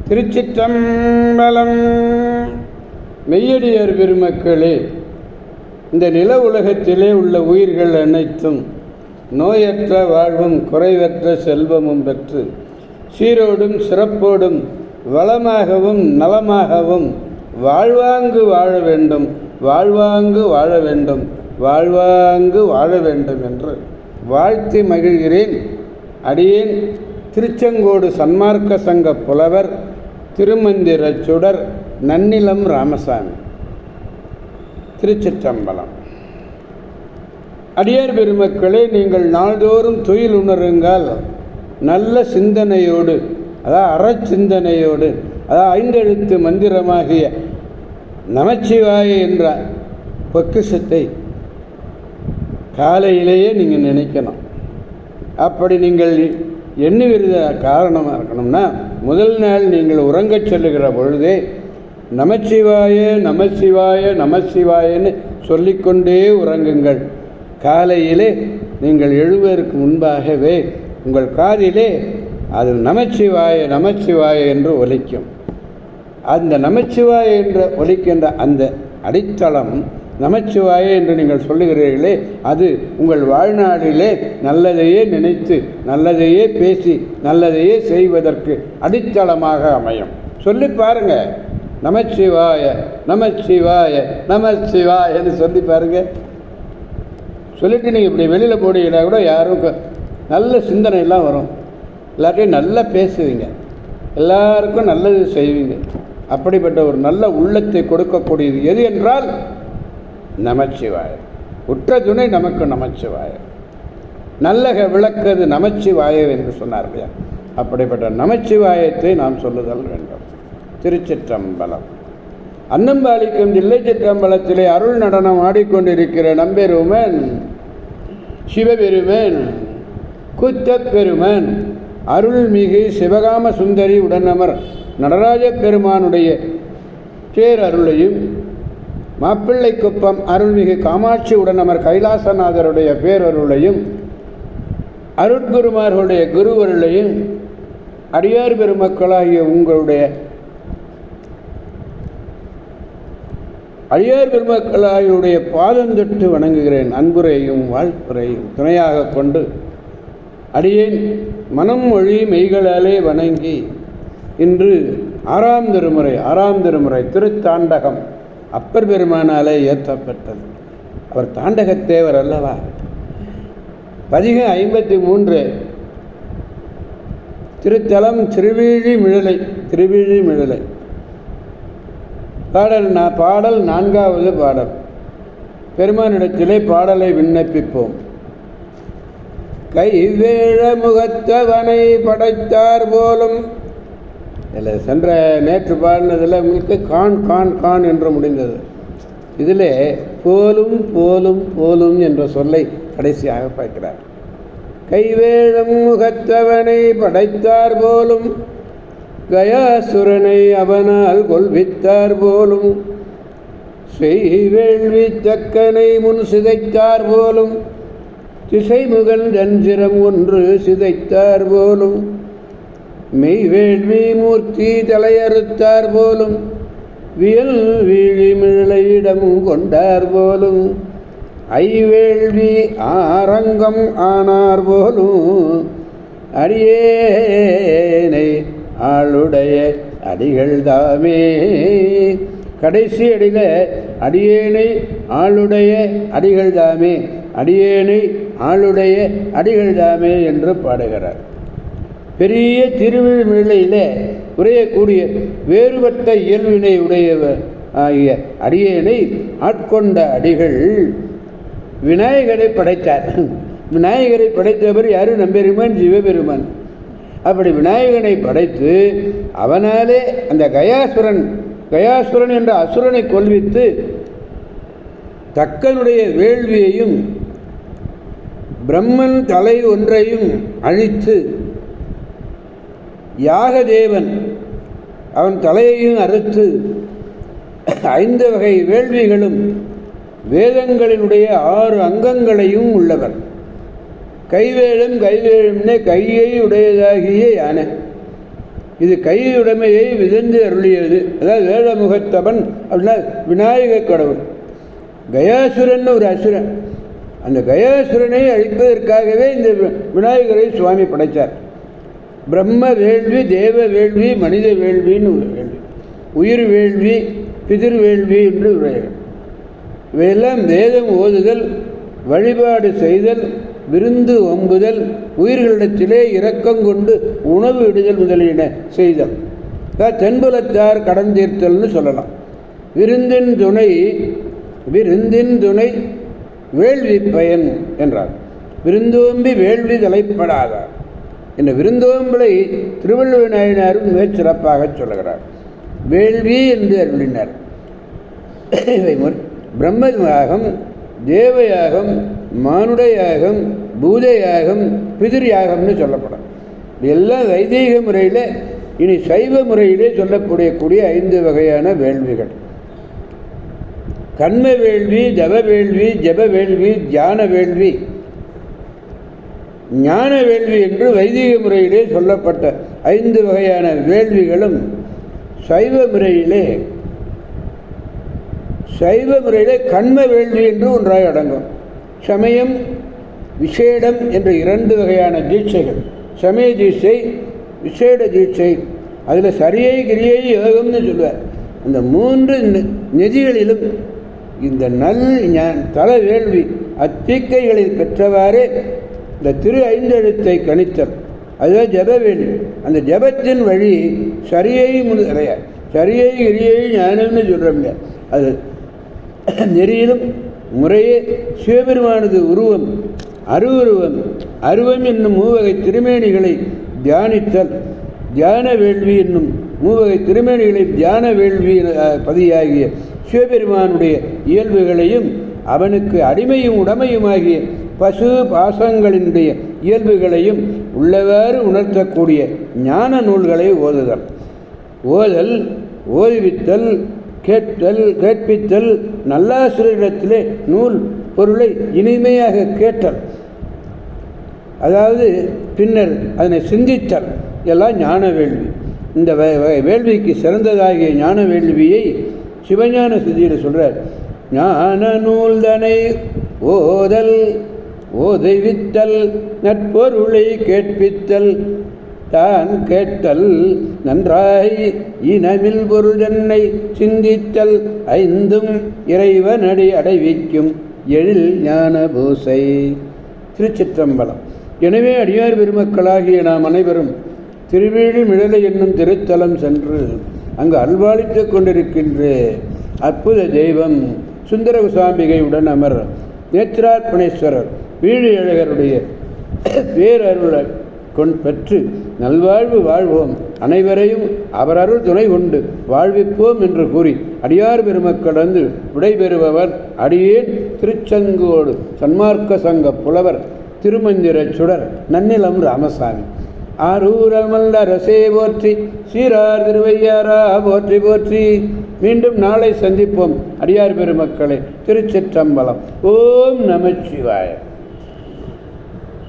திருச்சிற்றம்பலம். மெய்யடியார் பெருமக்களே, இந்த நில உலகத்திலே உள்ள உயிர்கள் அனைத்தும் நோயற்ற வாழ்வும் குறைவற்ற செல்வமும் பெற்று சீரோடும் சிறப்போடும் வளமாகவும் நலமாகவும் வாழ்வாங்கு வாழ வேண்டும், வாழ்வாங்கு வாழ வேண்டும், வாழ்வாங்கு வாழ வேண்டும் என்று வாழ்த்தி மகிழ்கிறேன். அடியேன் திருச்செங்கோடு சன்மார்க்க சங்க புலவர் திருமந்திர சுடர் நன்னிலம் ராமசாமி. திருச்சிற்றம்பலம். அடியார் பெருமக்களே, நீங்கள் நாள்தோறும் துயில் உணருங்கள். நல்ல சிந்தனையோடு, அதாவது அறச்சிந்தனையோடு, அதாவது ஐந்தெழுத்து மந்திரமாகிய நமச்சிவாய என்ற பொக்கிஷத்தை காலையிலேயே நீங்கள் நினைக்கணும். அப்படி நீங்கள் எண்ணுவிருத காரணமாக இருக்கணும்னா, முதல் நாள் நீங்கள் உறங்கச் செல்லுகிற பொழுதே நமச்சிவாய நமச்சிவாய நமச்சிவாயன்னு சொல்லிக்கொண்டே உறங்குங்கள். காலையிலே நீங்கள் எழுவதற்கு முன்பாகவே உங்கள் காதிலே அது நமச்சிவாய நமச்சிவாய என்று ஒலிக்கும். அந்த நமச்சிவாய என்று ஒலிக்கின்ற அந்த அடித்தளம் நமச்சிவாய என்று நீங்கள் சொல்லுகிறீர்களே, அது உங்கள் வாழ்நாளிலே நல்லதையே நினைத்து நல்லதையே பேசி நல்லதையே செய்வதற்கு அடித்தளமாக அமையும். சொல்லி பாருங்க, நமச்சிவாய நமச்சிவாய நமச்சிவாயன்னு சொல்லி பாருங்க. சொல்லிட்டு நீங்கள் இப்படி வெளியில் போனீங்கன்னா கூட யாரும் நல்ல சிந்தனையெல்லாம் வரும். எல்லாத்தையும் நல்லா பேசுவீங்க, எல்லாருக்கும் நல்லது செய்வீங்க. அப்படிப்பட்ட ஒரு நல்ல உள்ளத்தை கொடுக்கக்கூடியது எது என்றால் நமச்சிவாய. உற்ற துணை நமக்கு நமச்சிவாய. நல்லக விளக்கது நமச்சிவாய என்று சொன்னார்கள். அப்படிப்பட்ட நமச்சிவாயத்தை நாம் சொல்லுதல் வேண்டும். திருச்சிற்றம்பலம். அன்னம்பாலிக்கும் தில்லை சிற்றம்பலத்திலே அருள் நடனம் ஆடிக்கொண்டிருக்கிற நம்பெருமன் சிவபெருமன் கூத்தப்பெருமன் அருள்மிகு சிவகாம சுந்தரி உடனமர் நடராஜ பெருமானுடைய பேரருளையும், மாப்பிள்ளை குப்பம் அருள்மிகு காமாட்சி உடனமர் கைலாசநாதருடைய பேரருளையும், அருட்குருமார்களுடைய குருவருளையும் அடியார் பெருமக்களாகிய உங்களுடைய அடியார் பெருமக்களாகியுடைய பாதந்தொட்டு வணங்குகிறேன். அன்புரையும் வாழ்த்துறையும் துணையாக கொண்டு அடியேன் மனம் மொழி மெய்களாலே வணங்கி இன்று ஆறாம் திருமுறை திருத்தாண்டகம் அப்பர் பெருமானாலே ஏற்றப்பட்டது. அவர் தாண்டகத்தேவர் அல்லவா. பதிகம் 53. திருத்தலம் திருவிழிமிழலை. பாடல் 4வது பாடல். பெருமானிடத்திலே பாடலை விண்ணப்பிப்போம். கைவேழ முகத்தவனை படைத்தார் போலும். இதில் சென்ற நேற்று பாடினதில் உங்களுக்கு கான் கான் கான் என்று முடிந்தது. இதில் போலும் போலும் போலும் என்ற சொல்லை கடைசியாக பார்க்கிறார். கைவேழம் முகத்தவனை படைத்தார் போலும், கயாசுரனை அவனால் கொல்வித்தார் போலும், செய்வேள்வி தக்கனை முன் சிதைத்தார் போலும், திசைமுகன் ஜஞ்சிரம் ஒன்று சிதைத்தார் போலும், மெய்வேள்வி மூர்த்தி தலையறுத்தார் போலும், வியல் வீழிமிழலையிடம் கொண்டார் போலும், ஐவேள்வி ஆரங்கம் ஆனார் போலும், அடியேனை ஆளுடைய அடிகள் தாமே. கடைசி அடியில அடியேனை ஆளுடைய அடிகள் தாமே, அடியேனை ஆளுடைய அடிகள் தாமே என்று பாடுகிறார். பெரிய திருவிழிமிழையில் உரையக்கூடிய வேறுபட்ட இயல்பினை உடையவர் ஆகிய அடியேனை ஆட்கொண்ட அடிகள் விநாயகரை படைத்தார். விநாயகரை படைத்தவர் யாரு? நம்பெருமான் சிவபெருமான். அப்படி விநாயகனை படைத்து அவனாலே அந்த கயாசுரன் என்ற அசுரனை கொல்வித்து தக்கனுடைய வேள்வியையும் பிரம்மன் தலை ஒன்றையும் அழித்து யாகதேவன் அவன் தலையையும் அறுத்து 5 வகை வேள்விகளும் வேதங்களினுடைய 6 அங்கங்களையும் உள்ளவர். கைவேழும் கைவேழும்னே கையை உடையதாகிய யானை. இது கையுடைமையை விதந்து அருளியது. அதாவது வேதமுகத்தவன் அப்படின்னா விநாயக கடவுள். கயாசுரன் ஒரு அசுரன், அந்த கயாசுரனை அழிப்பதற்காகவே இந்த விநாயகரை சுவாமி படைத்தார். பிரம்ம வேள்வி, தேவ வேள்வி, மனித வேள்வின்னு ஒரு வேள்வி, உயிர் வேள்வி, பிதிர் வேள்வி என்று உரையாடும். இவையெல்லாம் வேதம் ஓதுதல், வழிபாடு செய்தல், விருந்து ஒம்புதல், உயிர்களிடத்திலே இரக்கம் கொண்டு உணவு இடுதல் முதலியன செய்தல். தென்புலத்தார் கடன் தீர்த்தல்னு சொல்லலாம். விருந்தின் துணை வேள்வி பயன் என்றார். விருந்தோம்பி வேள்வி தலைப்படாதார் என்ற விருந்தோம்பலை திருவள்ளுவர் நாயனாரும் மிகச் சிறப்பாக சொல்லுகிறார். வேள்வி என்று அருளினார். இவை பிரம்ம யாகம், தேவயாகம், மானுட யாகம், பூத யாகம், பிதிர் யாகம்னு சொல்லப்படும். இதெல்லாம் வைதீக முறையில், இனி சைவ முறையிலே சொல்லக்கூடிய 5 வகையான வேள்விகள். கண்ம வேள்வி, தவ வேள்வி, ஜப வேள்வி, தியான வேள்வி, ஞான வேள்வி என்று வைதிக முறையிலே சொல்லப்பட்ட 5 வகையான வேள்விகளும் சைவ முறையிலே கண்ம வேள்வி என்று ஒன்றாக அடங்கும். சமயம், விசேடம் என்ற 2 வகையான தீட்சைகள், சமய தீட்சை, விசேட தீட்சை. அதில் சரியை, கிரியை, யோகம்னு சொல்லுவார். அந்த 3 நெதிகளிலும் இந்த தல வேள்வி அத்தீக்கைகளில் பெற்றவாறே இந்த திரு 5 எழுத்தை கணித்தல், அதுதான் ஜப வேள்வி. அந்த ஜபத்தின் வழி சரியை சரியை, கிரியை, ஞானம்னு சொல்கிறோம்ல, அது நெறியிலும் முறையே சிவபெருமானது உருவம், அருவம் என்னும் 3 வகை திருமேனிகளை தியானித்தல், தியான வேள்வி என்னும் 3 வகை திருமேனிகளை தியான வேள்வி பதியாகிய சிவபெருமானுடைய இயல்புகளையும் அவனுக்கு அடிமையும் உடமையுமாகிய பசு பாசங்களினுடைய இயல்புகளையும் உள்ளவாறு உணர்த்தக்கூடிய ஞான நூல்களை ஓதுதல், ஓதுவித்தல், கேட்பித்தல், நல்லாசிரியரிடத்திலே நூல் பொருளை இனிமையாக கேட்டல், அதாவது பின்னர் அதனை சிந்தித்தல், எல்லாம் ஞான வேள்வி. இந்த வேள்விக்கு சிறந்ததாகிய ஞான வேள்வியை சிவஞான சித்தியில் சொல்கிறார். ஞான நூல்தனை ஓதைவித்தல், நற்பொருளை கேட்பித்தல், தான் கேட்டல், நன்றாய் இனமில் பொருள் தன்னை சிந்தித்தல், 5ம் இறைவனடி அடைவிக்கும் எழில் ஞான பூசை. திருச்சிற்றம்பலம். எனவே அடியார் பெருமக்களாகிய நாம் அனைவரும் திருவேழிமிழலை என்னும் திருத்தலம் சென்று அங்கு அல்வாளித்துக் கொண்டிருக்கின்ற அற்புத தெய்வம் சுந்தரகுசாம்பிகையுடன் அமர் நேத்ரார்ப்பணேஸ்வரர் வீழியழகருடைய பேரருளை பெற்று நல்வாழ்வு வாழ்வோம், அனைவரையும் அவர் அருள் துணை கொண்டு வாழ்விப்போம் என்று கூறி அடியார் பெருமக்களந்து விடைபெறுபவர் அடியேன் திருச்செங்கோடு சன்மார்க்க சங்க புலவர் திருமந்திர சுடர் நன்னிலம் ராமசாமி. ஆரூரமல்ல அரசே போற்றி, சீரார் திருவையாரா போற்றி போற்றி. மீண்டும் நாளை சந்திப்போம் அடியார் பெருமக்களே. திருச்சிற்றம்பலம். ஓம் நமச்சிவாய.